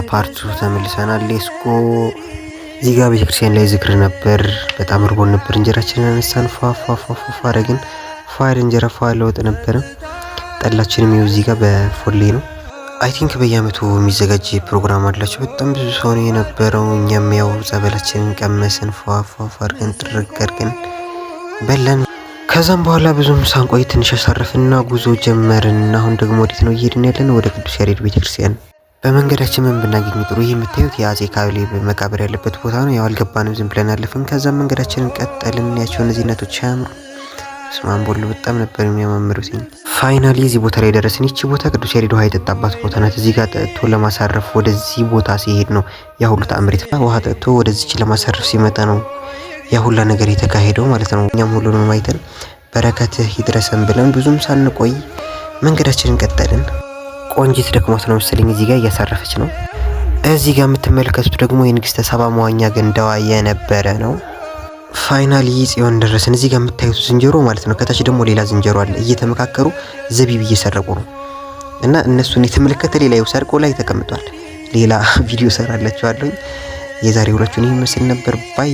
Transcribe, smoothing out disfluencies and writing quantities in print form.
ፓርቱ ተመልሰናል። ሌስኮ እዚህ ጋር ቤተክርስቲያን ላይ ዝክር ነበር። በጣም ርቦን ነበር። እንጀራችንን አነሳን። ፏ አረግን። ፏ እንጀራ ፏ ለወጥ ነበር። ጠላችንም ይኸው እዚህ ጋር በፎሌ ነው። አይ ቲንክ በየአመቱ የሚዘጋጅ ፕሮግራም አላቸው። በጣም ብዙ ሰው ነው የነበረው። እኛም ያው ጸበላችንን ቀመስን። ፏ አርገን ጥርቀርቅን በለን። ከዛም በኋላ ብዙም ሳንቆይ ትንሽ አሳረፍና ጉዞ ጀመርን። አሁን ደግሞ ወዴት ነው እየሄድን ያለነው? ወደ ቅዱስ ያሬድ ቤተክርስቲያን። በመንገዳችን ምን ብናገኝ ጥሩ? ይህ የምታዩት የአጼ ካሌብ መቃብር ያለበት ቦታ ነው። ያው አልገባንም፣ ዝም ብለን አለፍን። ከዛም መንገዳችንን ቀጠልን። ያቸው እነዚህ እናቶች ያምሩ ስማንቦሉ በጣም ነበር የሚያማምሩት። ፋይናሊ እዚህ ቦታ ላይ ደረስን። ይቺ ቦታ ቅዱስ ያሬድ ውሃ የጠጣባት ቦታ ናት። እዚህ ጋር ጠጥቶ ለማሳረፍ ወደዚህ ቦታ ሲሄድ ነው ያ ሁሉ ተአምሪት። ውሃ ጠጥቶ ወደዚች ለማሳረፍ ሲመጣ ነው ያ ሁላ ነገር የተካሄደው ማለት ነው። እኛም ሁሉንም አይተን በረከትህ ይድረሰን ብለን ብዙም ሳንቆይ መንገዳችንን ቀጠልን። ቆንጂት ደክሞት ነው መሰለኝ እዚህ ጋር እያሳረፈች ነው። እዚህ ጋር የምትመለከቱት ደግሞ የንግስተ ሳባ መዋኛ ገንዳዋ የነበረ ነው። ፋይናሊ ጽዮን ደረስን። እዚህ ጋር የምታዩት ዝንጀሮ ማለት ነው። ከታች ደግሞ ሌላ ዝንጀሮ አለ። እየተመካከሩ ዘቢብ እየሰረቁ ነው እና እነሱን የተመለከተ ሌላ ሰርቆ ላይ ተቀምጧል። ሌላ ቪዲዮ ሰራላችኋለሁ። የዛሬ ውሏችሁን ይመስል ነበር ባይ